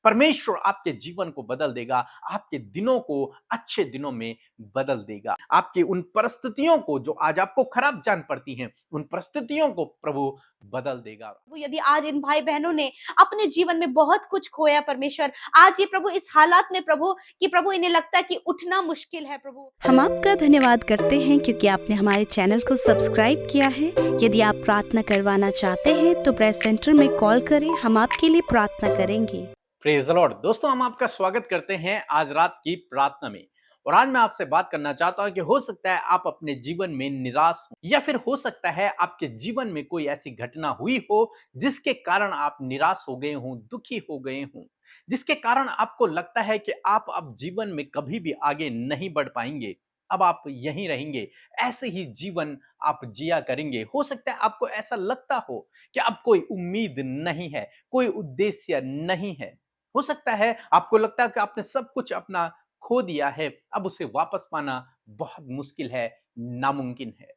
परमेश्वर आपके जीवन को बदल देगा, आपके दिनों को अच्छे दिनों में बदल देगा। आपकी उन परिस्थितियों को जो आज आपको खराब जान पड़ती हैं, उन परिस्थितियों को प्रभु बदल देगा। प्रभु, यदि आज इन भाई बहनों ने अपने जीवन में बहुत कुछ खोया परमेश्वर, आज ये प्रभु इस हालात में प्रभु कि प्रभु इन्हें लगता है कि उठना मुश्किल है प्रभु। हम आपका धन्यवाद करते हैं क्योंकि आपने हमारे चैनल को सब्सक्राइब किया है। यदि आप प्रार्थना करवाना चाहते हैं तो प्रेस सेंटर में कॉल करें, हम आपके लिए प्रार्थना करेंगे। Praise the Lord. दोस्तों, हम आपका स्वागत करते हैं आज रात की प्रार्थना में। और आज मैं आपसे बात करना चाहता हूं कि हो सकता है आप अपने जीवन में निराश हो, या फिर हो सकता है आपके जीवन में कोई ऐसी घटना हुई हो जिसके कारण आप निराश हो गए हों, दुखी हो गए हों, जिसके कारण आपको लगता है कि आप अब जीवन में कभी भी आगे नहीं बढ़ पाएंगे, अब आप यहीं रहेंगे, ऐसे ही जीवन आप जिया करेंगे। हो सकता है आपको ऐसा लगता हो कि अब कोई उम्मीद नहीं है, कोई उद्देश्य नहीं है। हो सकता है आपको लगता है कि आपने सब कुछ अपना खो दिया है, अब उसे वापस पाना बहुत मुश्किल है, नामुमकिन है।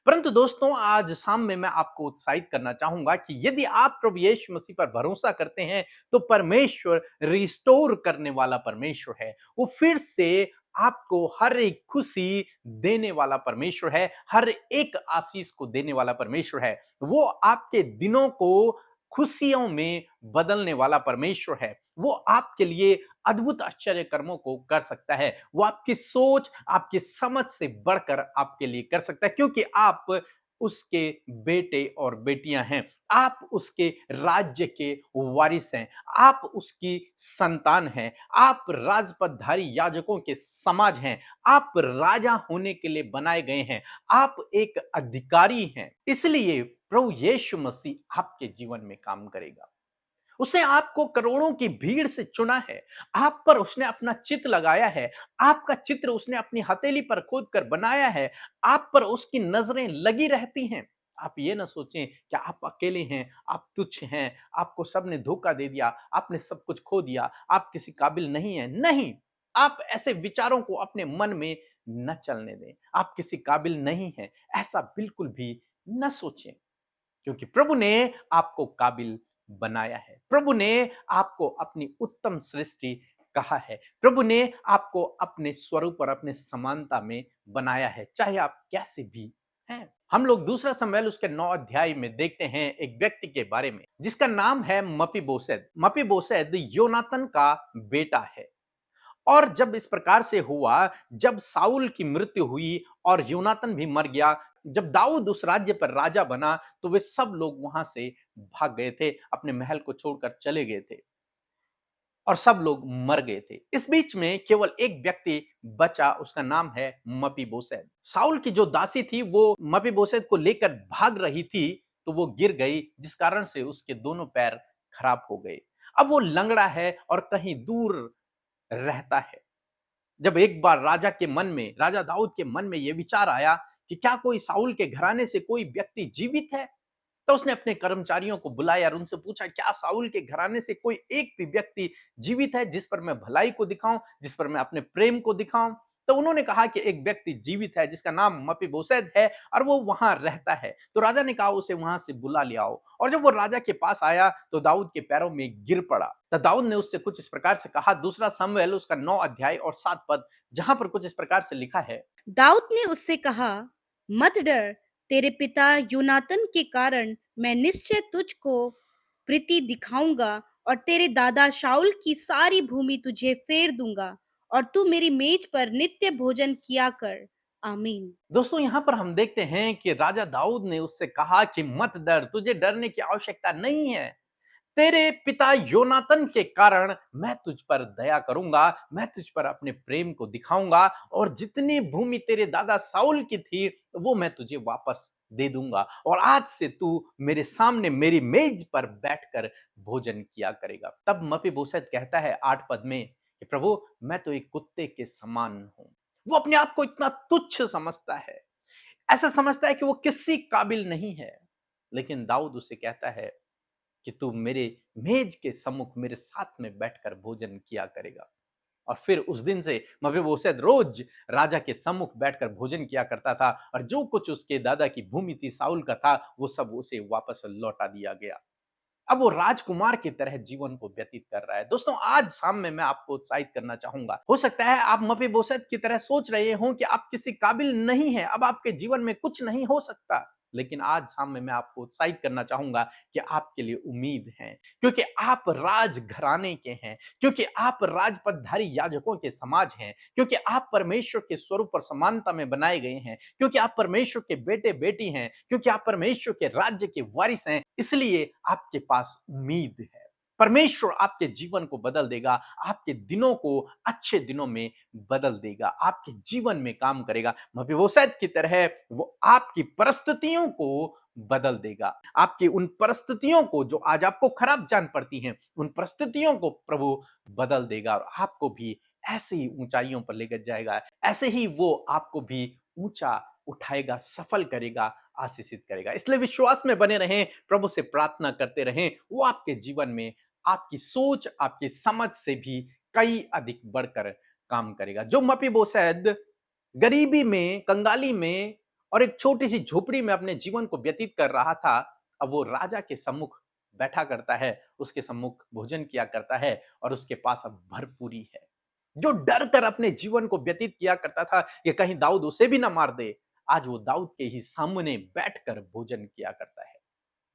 परंतु दोस्तों, आज शाम में मैं आपको उत्साहित करना चाहूंगा कि यदि आप प्रभु यीशु मसीह पर भरोसा करते हैं तो परमेश्वर रिस्टोर करने वाला परमेश्वर है। वो फिर से आपको हर एक खुशी देने वाला परमेश्वर है, हर एक आशीष को देने वाला परमेश्वर है। वो आपके दिनों को खुशियों में बदलने वाला परमेश्वर है। वो आपके लिए अद्भुत आश्चर्य कर्मों को कर सकता है। वो आपकी सोच, आपकी समझ से बढ़कर आपके लिए कर सकता है, क्योंकि आप उसके बेटे और बेटियां हैं। आप उसके राज्य के वारिस हैं, आप उसकी संतान हैं, आप राजपदधारी याजकों के समाज हैं, आप राजा होने के लिए बनाए गए हैं, आप एक अधिकारी हैं। इसलिए प्रभु यीशु मसीह आपके जीवन में काम करेगा। उसने आपको करोड़ों की भीड़ से चुना है, आप पर उसने अपना चित्र लगाया है, आपका चित्र उसने अपनी हथेली पर खोद कर बनाया है, आप पर उसकी नजरें लगी रहती हैं। आप ये ना सोचें कि आप अकेले हैं, आप तुच्छ हैं, आपको सबने धोखा दे दिया, आपने सब कुछ खो दिया, आप किसी काबिल नहीं हैं। नहीं, आप ऐसे विचारों को अपने मन में न चलने दें। आप किसी काबिल नहीं हैं, ऐसा बिल्कुल भी न सोचें, क्योंकि प्रभु ने आपको काबिल बनाया है। प्रभु ने आपको अपनी उत्तम सृष्टि कहा है। प्रभु ने आपको अपने स्वरूप और अपने समानता में बनाया है, चाहे आप कैसे भी हैं। हम लोग दूसरा शमूएल उसके 9 अध्याय में देखते हैं एक व्यक्ति के बारे में जिसका नाम है मपीबोशेत। मपीबोशेत योनातन का बेटा है। और जब इस प्रकार से हुआ, जब साउल की मृत्यु हुई और यूनातन भी मर गया, जब दाऊद उस राज्य पर राजा बना, तो वे सब लोग वहां से भाग गए थे, अपने महल को छोड़कर चले गए थे और सब लोग मर गए थे। इस बीच में केवल एक व्यक्ति बचा, उसका नाम है मपीबोशेत। साउल की जो दासी थी वो मपीबोशेत को लेकर भाग रही थी, तो वो गिर गई, जिस कारण से उसके दोनों पैर खराब हो गए। अब वो लंगड़ा है और कहीं दूर रहता है। जब एक बार राजा दाऊद के मन में यह विचार आया कि क्या कोई साउल के घराने से कोई व्यक्ति जीवित है, तो उसने अपने कर्मचारियों को बुलाया और उनसे पूछा, क्या साउल के घराने से कोई एक भी व्यक्ति जीवित है जिस पर मैं भलाई को दिखाऊं, जिस पर मैं अपने प्रेम को दिखाऊं? तो उन्होंने कहा कि एक व्यक्ति जीवित है जिसका नाम मपीबोशेत है और वो वहां रहता है। तो राजा ने कहा उसे वहां से बुला ले आओ। और जब वो राजा के पास आया तो दाऊद के पैरों में गिर पड़ा। तो दाऊद ने उससे कुछ इस प्रकार से कहा, दूसरा शमूएल उसका 9 अध्याय और 7 पद, जहां पर कुछ इस प्रकार से लिखा है। दाऊद ने उससे कहा, मत डर, तेरे पिता यूनातन के कारण मैं निश्चय तुझको प्रीति दिखाऊंगा और तेरे दादा शाऊल की सारी भूमि तुझे फेर दूंगा और तू मेरी मेज पर नित्य भोजन किया कर। आमीन। दोस्तों, यहां पर हम देखते हैं कि राजा दाऊद ने उससे कहा कि मत डर, तुझे डरने की आवश्यकता नहीं है। तेरे पिता योनातन के कारण मैं तुझ पर दया करूंगा, मैं तुझ पर अपने प्रेम को दिखाऊंगा और जितनी भूमि तेरे दादा साउल की थी वो मैं तुझे वापस दे दूंगा और आज से तू मेरे सामने मेरी मेज पर बैठकर भोजन किया करेगा। तब मपीबोशेत कहता है 8 पद में कि प्रभु, मैं तो एक कुत्ते के समान हूं। वो अपने आप को इतना तुच्छ समझता है, ऐसा समझता है कि वो किसी काबिल नहीं है। लेकिन दाऊद उसे कहता है कि तू मेरे मेज के सम्मुख मेरे साथ में बैठकर भोजन किया करेगा। और फिर उस दिन से मपीबोशेत रोज राजा के सम्मुख बैठकर भोजन किया करता था और जो कुछ उसके दादा की भूमि थी साउल का था, वो सब उसे वापस लौटा दिया गया। अब वो राजकुमार की तरह जीवन को व्यतीत कर रहा है। दोस्तों, आज शाम में मैं आपको उत्साहित करना चाहूंगा। हो सकता है आप मपीबोशेत की तरह सोच रहे हो कि आप किसी काबिल नहीं है, अब आपके जीवन में कुछ नहीं हो सकता। लेकिन आज शाम में मैं आपको उत्साहित करना चाहूंगा कि आपके लिए उम्मीद है, क्योंकि आप राज घराने के हैं, क्योंकि आप राजपदधारी याजकों के समाज हैं, क्योंकि आप परमेश्वर के स्वरूप और समानता में बनाए गए हैं, क्योंकि आप परमेश्वर के बेटे बेटी हैं, क्योंकि आप परमेश्वर के राज्य के वारिस हैं। इसलिए आपके पास उम्मीद है। परमेश्वर आपके जीवन को बदल देगा, आपके दिनों को अच्छे दिनों में बदल देगा, आपके जीवन में काम करेगा। मपीबोशेत की तरह वो आपकी परिस्थितियों को बदल देगा। आपकी उन परिस्थितियों को जो आज आपको खराब जान पड़ती हैं, उन परिस्थितियों को प्रभु बदल देगा और आपको भी ऐसे ही ऊंचाइयों पर लेकर जाएगा। ऐसे ही वो आपको भी ऊंचा उठाएगा, सफल करेगा, आशीषित करेगा। इसलिए विश्वास में बने रहें, प्रभु से प्रार्थना करते रहें। वो आपके जीवन में आपकी सोच, आपकी समझ से भी कई अधिक बढ़कर काम करेगा। जो मपीबोशेत गरीबी में, कंगाली में और एक छोटी सी झोपड़ी में अपने जीवन को व्यतीत कर रहा था, अब वो राजा के सम्मुख बैठा करता है, उसके सम्मुख भोजन किया करता है और उसके पास अब भरपूरी है। जो डर कर अपने जीवन को व्यतीत किया करता था कि कहीं दाऊद उसे भी ना मार दे, आज वो दाऊद के ही सामने बैठकर भोजन किया करता है।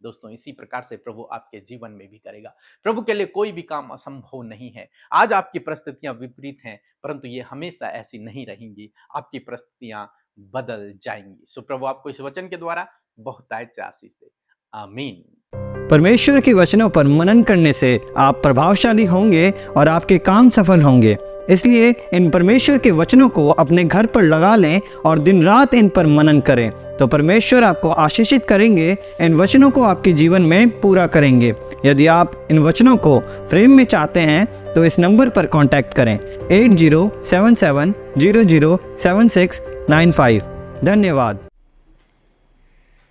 दोस्तों, इसी प्रकार से प्रभु आपके जीवन में भी करेगा। प्रभु के लिए कोई भी काम असंभव नहीं है। आज आपकी परिस्थितियां विपरीत हैं, परंतु ये हमेशा ऐसी नहीं रहेंगी। आपकी परिस्थितियां बदल जाएंगी। सो प्रभु आपको इस वचन के द्वारा बहुतायत से आशीष दे। आमीन। परमेश्वर के वचनों पर मनन करने से आप प्रभावशाली होंगे और आपके काम सफल होंगे। इसलिए इन परमेश्वर के वचनों को अपने घर पर लगा लें और दिन रात इन पर मनन करें, तो परमेश्वर आपको आशीषित करेंगे, इन वचनों को आपके जीवन में पूरा करेंगे। यदि आप इन वचनों को फ्रेम में चाहते हैं तो इस नंबर पर कांटेक्ट करें 8077007695। धन्यवाद।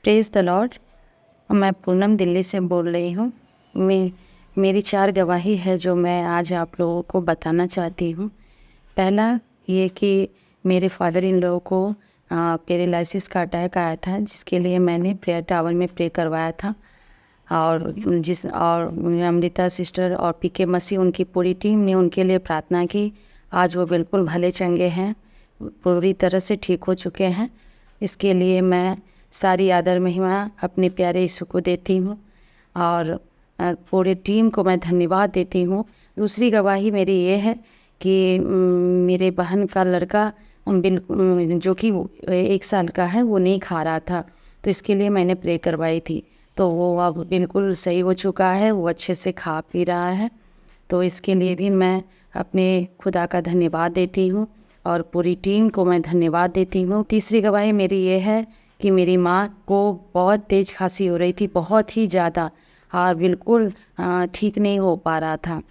Praise the Lord. मैं पूनम दिल्ली से बोल रही हूँ। मेरी 4 गवाही है जो मैं आज आप लोगों को बताना चाहती हूँ। पहला ये कि मेरे फादर इन लोगों को पैरालिसिस का अटैक आया था, जिसके लिए मैंने प्रेयर टावर में प्रे करवाया था और अमृता सिस्टर और पीके मसीह उनकी पूरी टीम ने उनके लिए प्रार्थना की। आज वो बिल्कुल भले चंगे हैं, पूरी तरह से ठीक हो चुके हैं। इसके लिए मैं सारी आदर महिमा अपने प्यारे यीशु को देती हूँ और पूरे टीम को मैं धन्यवाद देती हूँ। दूसरी गवाही मेरी ये है कि मेरे बहन का लड़का जो कि 1 साल का है, वो नहीं खा रहा था, तो इसके लिए मैंने प्रे करवाई थी, तो वो अब बिल्कुल सही हो चुका है, वो अच्छे से खा पी रहा है। तो इसके लिए भी मैं अपने खुदा का धन्यवाद देती हूँ और पूरी टीम को मैं धन्यवाद देती हूँ। तीसरी गवाही मेरी ये है कि मेरी माँ को बहुत तेज़ खांसी हो रही थी, बहुत ही ज़्यादा, और बिल्कुल ठीक नहीं हो पा रहा था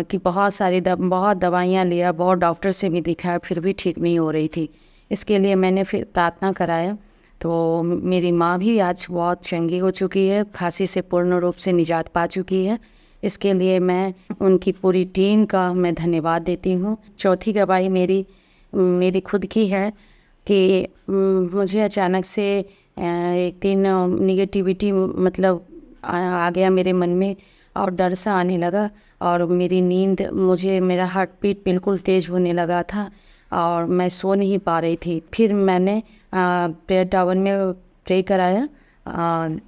कि बहुत दवाइयाँ लिया, बहुत डॉक्टर से भी दिखाया, फिर भी ठीक नहीं हो रही थी। इसके लिए मैंने फिर प्रार्थना कराया, तो मेरी माँ भी आज बहुत चंगी हो चुकी है, खांसी से पूर्ण रूप से निजात पा चुकी है। इसके लिए मैं उनकी पूरी टीम का मैं धन्यवाद देती हूँ। चौथी गवाही मेरी खुद की है कि मुझे अचानक से एक दिन निगेटिविटी मतलब आ गया मेरे मन में और डर सा आने लगा और मेरी नींद मेरा हार्ट बीट बिल्कुल तेज़ होने लगा था और मैं सो नहीं पा रही थी। फिर मैंने प्रेयर टावर में प्रे कराया।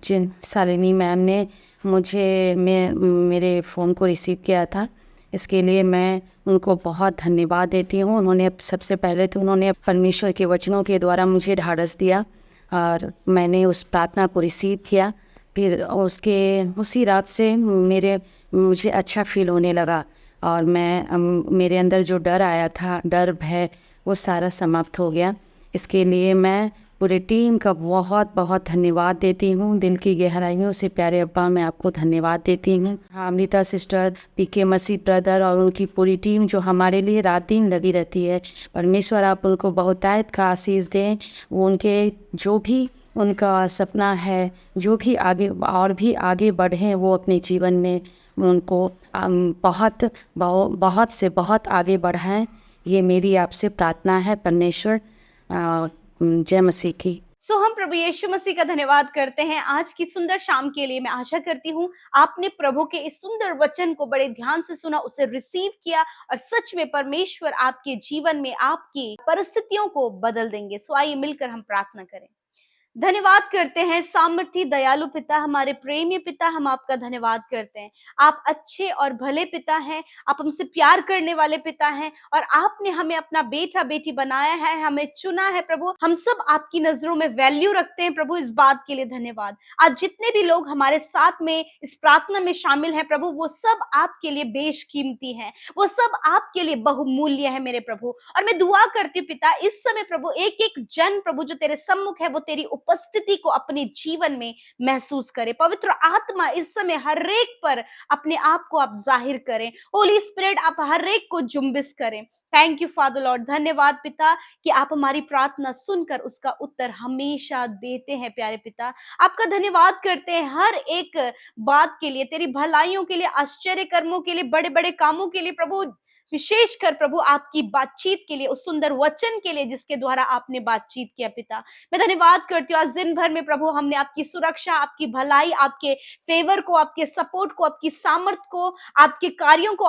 जिन शालिनी मैम ने मेरे फ़ोन को रिसीव किया था, इसके लिए मैं उनको बहुत धन्यवाद देती हूँ। उन्होंने सबसे पहले तो परमेश्वर के वचनों के द्वारा मुझे ढाढ़स दिया और मैंने उस प्रार्थना को रिसीव किया। फिर उसी रात से मुझे अच्छा फील होने लगा और मेरे अंदर जो डर आया था, डर भय, वो सारा समाप्त हो गया। इसके लिए मैं पूरी टीम का बहुत बहुत धन्यवाद देती हूँ। दिल की गहराइयों से प्यारे अब्बा, मैं आपको धन्यवाद देती हूँ। अमृता सिस्टर, पीके मसीह ब्रदर और उनकी पूरी टीम जो हमारे लिए रात दिन लगी रहती है, परमेश्वर आप उनको बहुतायत का आशीष दें। वो उनके जो भी उनका सपना है, जो भी आगे बढ़ें वो अपने जीवन में, उनको बहुत से बहुत आगे बढ़ाएं। ये मेरी आपसे प्रार्थना है। परमेश्वर जय मसीह की। सो हम प्रभु यीशु मसीह का धन्यवाद करते हैं आज की सुंदर शाम के लिए। मैं आशा करती हूँ आपने प्रभु के इस सुंदर वचन को बड़े ध्यान से सुना, उसे रिसीव किया और सच में परमेश्वर आपके जीवन में आपकी परिस्थितियों को बदल देंगे। सो आइए मिलकर हम प्रार्थना करें। धन्यवाद करते हैं सामर्थी दयालु पिता, हमारे प्रेमी पिता, हम आपका धन्यवाद करते हैं। आप अच्छे और भले पिता हैं, आप हमसे प्यार करने वाले पिता हैं और आपने हमें अपना बेटा बेटी बनाया है, हमें चुना है प्रभु। हम सब आपकी नजरों में वैल्यू रखते हैं प्रभु, इस बात के लिए धन्यवाद। आज जितने भी लोग हमारे साथ में इस प्रार्थना में शामिल हैं प्रभु, वो सब आपके लिए बेशकीमती हैं, वो सब आपके लिए बहुमूल्य है मेरे प्रभु। और मैं दुआ करती हूँ पिता, इस समय प्रभु एक एक जन प्रभु जो तेरे सम्मुख है, वो तेरी उपस्थिति को अपने जीवन में महसूस करे। पवित्र आत्मा इस समय हर एक पर अपने आप को आप जाहिर करें। होली स्पिरिट आप हर एक को जुम्बिस करें। थैंक यू फादर लॉर्ड, धन्यवाद पिता कि आप हमारी प्रार्थना सुनकर उसका उत्तर हमेशा देते हैं। प्यारे पिता, आपका धन्यवाद करते हैं हर एक बात के लिए, तेरी भलाइयों के लिए, आश्चर्य कर्मों के लिए, बड़े बड़े कामों के लिए प्रभु, विशेषकर प्रभु आपकी बातचीत के लिए, उस सुंदर वचन के लिए जिसके द्वारा आपने बातचीत किया पिता। मैं धन्यवाद करती हूँ आज दिन भर में प्रभु हमने आपकी सुरक्षा, आपकी भलाई, आपके फेवर को, आपके सपोर्ट को, आपकी सामर्थ को, आपके कार्यों को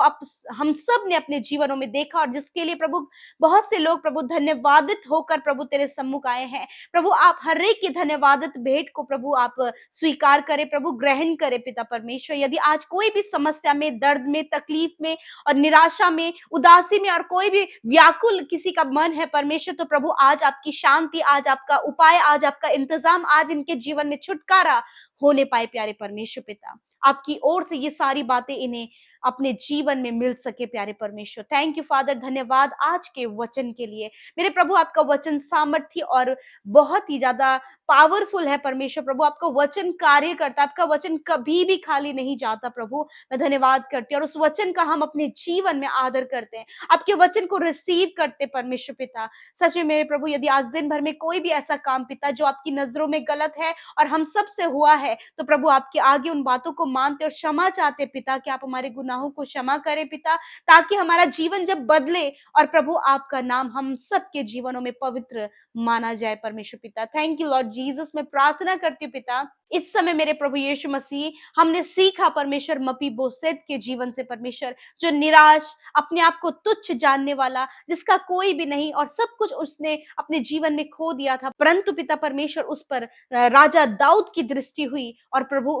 हम सब ने अपने जीवनों में देखा और जिसके लिए प्रभु बहुत से लोग प्रभु धन्यवादित होकर प्रभु तेरे सम्मुख आए हैं। प्रभु आप हर एक की धन्यवादित भेंट को प्रभु आप स्वीकार करें, प्रभु ग्रहण करें पिता परमेश्वर। यदि आज कोई भी समस्या में, दर्द में, तकलीफ में और निराशा में, उदासी में और कोई भी व्याकुल किसी का मन है परमेश्वर, तो प्रभु आज आपकी शांति, आज आपका उपाय, आज आपका इंतजाम, आज इनके जीवन में छुटकारा होने पाए प्यारे परमेश्वर पिता। आपकी ओर से ये सारी बातें इन्हें अपने जीवन में मिल सके प्यारे परमेश्वर। थैंक यू फादर, धन्यवाद आज के वचन के लिए। मेरे प्रभु आपका वचन सामर्थ्य और बहुत ही ज्यादा पावरफुल है परमेश्वर। प्रभु आपका वचन कार्य करता है, आपका वचन कभी भी खाली नहीं जाता प्रभु। मैं धन्यवाद करती हूँ और उस वचन का हम अपने जीवन में आदर करते हैं, आपके वचन को रिसीव करते परमेश्वर पिता। सच में मेरे प्रभु, यदि आज दिन भर में कोई भी ऐसा काम पिता जो आपकी नजरों में गलत है और हम सब से हुआ है, तो प्रभु आपके आगे उन बातों को मानते और क्षमा चाहते पिता कि आप हमारे गुनाहों को क्षमा करें पिता, ताकि हमारा जीवन जब बदले और प्रभु आपका नाम हम सबके जीवनों में पवित्र माना जाए परमेश्वर पिता। Thank you Lord Jesus. मैं प्रार्थना करती हूँ पिता, इस समय मेरे प्रभु यीशु मसीह, हमने सीखा परमेश्वर मपीबोसेत के जीवन से परमेश्वर, जो निराश, अपने आप को तुच्छ जानने वाला, जिसका कोई भी नहीं और सब कुछ उसने अपने जीवन में खो दिया था, परंतु पिता परमेश्वर उस पर राजा दाऊद की दृष्टि हुई और प्रभु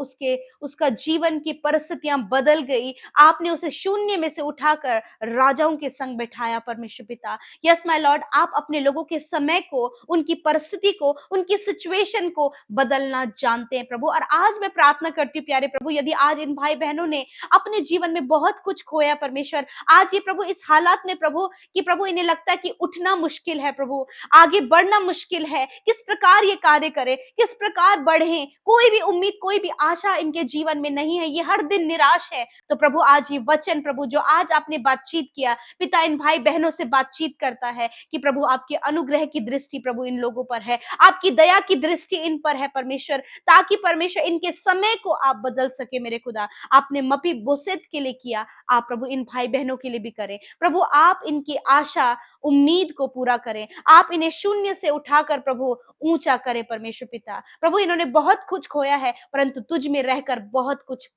उसका जीवन की परिस्थितियां बदल गई। आपने उसे शून्य में से उठाकर राजाओं के संग बैठाया परमेश्वर पिता। यस माय लॉर्ड, आप अपने लोगों के समय को, उनकी परिस्थिति को, उनकी सिचुएशन को बदलना जानते हैं प्रभु। और आज मैं प्रार्थना करती हूँ प्यारे प्रभु, यदि आज इन भाई बहनों ने अपने जीवन में बहुत कुछ खोया परमेश्वर, आज ये प्रभु इस हालात में प्रभु कि प्रभु इन्हें लगता है कि उठना मुश्किल है प्रभु, आगे बढ़ना मुश्किल है, किस प्रकार ये कार्य करे, किस प्रकार बढ़े, कोई भी उम्मीद, कोई भी आशा इनके जीवन में नहीं है, ये हर दिन निराश है। तो प्रभु आज ये वचन प्रभु जो आज आपने बातचीत किया पिता, इन भाई बहनों से बातचीत करता है कि प्रभु आपके अनुग्रह की दृष्टि प्रभु इन लोगों पर है, आपकी दया की दृष्टि इन पर है परमेश्वर, ताकि परमेश्वर इनके समय को आप बदल सके मेरे खुदा। आपने मपीबोसेत के लिए किया, आप प्रभु इन भाई बहनों के लिए भी करें प्रभु। आप इनकी आशा, उम्मीद को पूरा करें, आप इन्हें शून्य से उठाकर प्रभु ऊंचा करें परमेश्वर पिता। प्रभु इन्होंने बहुत कुछ खोया है, परंतु तुझ में रहकर बहुत कुछ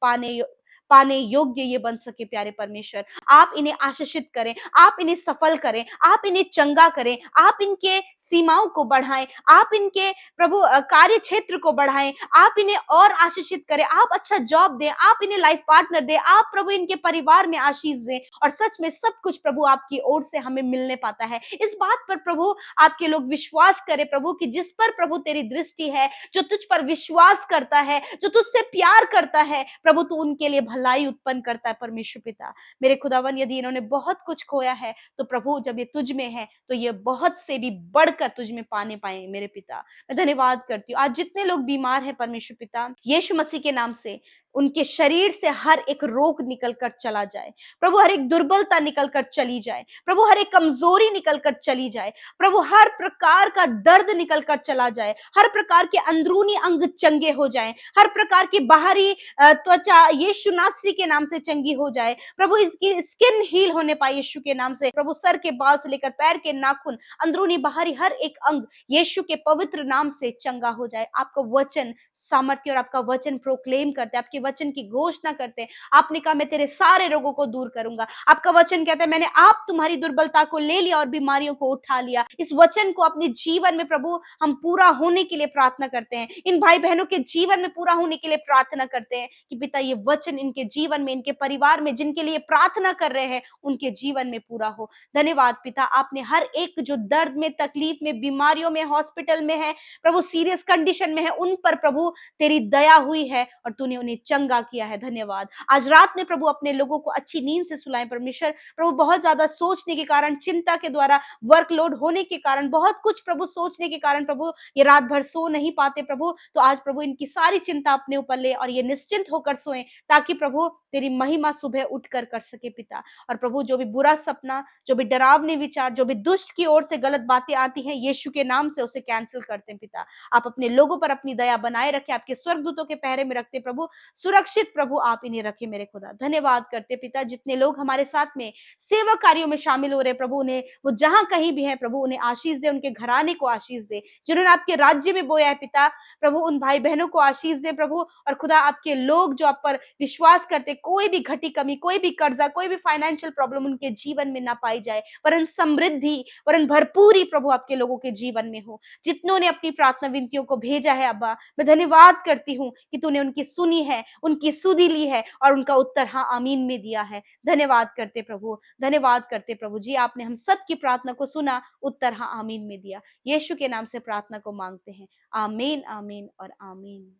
पाने योग्य ये बन सके प्यारे परमेश्वर। आप इन्हें आशीषित करें, आप इन्हें सफल करें, आप इन्हें चंगा करें, आप इनके सीमाओं को बढ़ाएं, आप इनके प्रभु कार्य क्षेत्र को बढ़ाएं, आप इन्हें और आशीषित करें, आप अच्छा जॉब दें, आप इन्हें लाइफ पार्टनर दें, आप प्रभु इनके परिवार में आशीष दें। और सच में सब कुछ प्रभु आपकी ओर से हमें मिलने पाता है। इस बात पर प्रभु आपके लोग विश्वास करें प्रभु कि जिस पर प्रभु तेरी दृष्टि है, जो तुझ पर विश्वास करता है, जो तुझसे प्यार करता है प्रभु, तू उनके लिए भलाई उत्पन्न करता है परमेश्वर पिता। मेरे खुदावन, यदि इन्होंने बहुत कुछ खोया है तो प्रभु जब ये तुझ में है तो ये बहुत से भी बढ़कर तुझ में पाने पाए मेरे पिता। मैं धन्यवाद करती हूँ आज जितने लोग बीमार हैं परमेश्वर पिता, यीशु मसीह के नाम से उनके शरीर से हर एक रोग निकल कर चला जाए प्रभु, हर एक दुर्बलता निकल कर चली जाए प्रभु, हर एक कमजोरी निकल कर चली जाए प्रभु, हर प्रकार का दर्द निकल कर चला जाए, हर प्रकार के अंदरूनी अंग चंगे हो जाएं, हर प्रकार की बाहरी त्वचा यीशु नासरी के नाम से चंगी हो जाए प्रभु, इसकी स्किन हील होने पाए यीशु के नाम से प्रभु, सर के बाल से लेकर पैर के नाखून, अंदरूनी बाहरी हर एक अंग यीशु के पवित्र नाम से चंगा हो जाए। आपका वचन सामर्थ्य और आपका वचन प्रोक्लेम करते हैं, आपके वचन की घोषणा करते हैं। आपने कहा मैं तेरे सारे रोगों को दूर करूंगा। आपका वचन कहता है मैंने आप तुम्हारी दुर्बलता को ले लिया और बीमारियों को उठा लिया। इस वचन को अपने जीवन में प्रभु हम पूरा होने के लिए प्रार्थना करते हैं, इन भाई बहनों के जीवन में पूरा होने के लिए प्रार्थना करते हैं कि पिता ये वचन इनके जीवन में, इनके परिवार में जिनके लिए प्रार्थना कर रहे हैं उनके जीवन में पूरा हो। धन्यवाद पिता, आपने हर एक जो दर्द में, तकलीफ में, बीमारियों में, हॉस्पिटल में है प्रभु, सीरियस कंडीशन में है, उन पर प्रभु तेरी दया हुई है और तूने उन्हें चंगा किया है। धन्यवाद। आज रात में प्रभु अपने लोगों को अच्छी नींद से सुलाएं परमेश्वर। प्रभु बहुत ज्यादा सोचने के कारण, चिंता के द्वारा, वर्कलोड होने के कारण, बहुत कुछ प्रभु सोचने के कारण प्रभु ये रात भर सो नहीं पाते प्रभु, तो आज प्रभु इनकी सारी चिंता अपने ऊपर ले और ये निश्चिंत होकर सोएं ताकि प्रभु तेरी महिमा सुबह उठकर कर सके पिता। और प्रभु जो भी बुरा सपना, जो भी डरावने विचार, जो भी दुष्ट की ओर से गलत बातें आती हैं यीशु के नाम से उसे कैंसिल करते हैं पिता। आप अपने लोगों पर अपनी दया बनाए रखें, आपके स्वर्गदूतों के पहरे में रखते प्रभु, सुरक्षित प्रभु आप इन्हें रखें मेरे खुदा। धन्यवाद करते पिता, जितने लोग हमारे साथ में सेवा कार्यों में शामिल हो रहे प्रभु, उन्हें वो जहां कहीं भी है प्रभु उन्हें आशीष दे, उनके घराने को आशीष दे, जिन्होंने आपके राज्य में बोया है पिता प्रभु उन भाई बहनों को आशीष दे प्रभु। और खुदा आपके लोग जो आप पर विश्वास करते, कोई भी घटी कमी, कोई भी कर्जा, कोई भी फाइनेंशियल प्रॉब्लम उनके जीवन में ना पाई जाए, वरन समृद्धि, वरन भरपूरी प्रभु आपके लोगों के जीवन में हो। जितनों ने अपनी प्रार्थना विनतियों को भेजा है अब्बा, मैं धन्यवाद करती हूँ कि तूने उनकी सुनी है, उनकी सुधि ली है और उनका उत्तर हाँ आमीन में दिया है। धन्यवाद करते प्रभु, धन्यवाद करते प्रभु जी, आपने हम सबकी प्रार्थना को सुना, उत्तर हाँ आमीन में दिया। यीशु के नाम से प्रार्थना को मांगते हैं, आमीन आमीन और आमीन।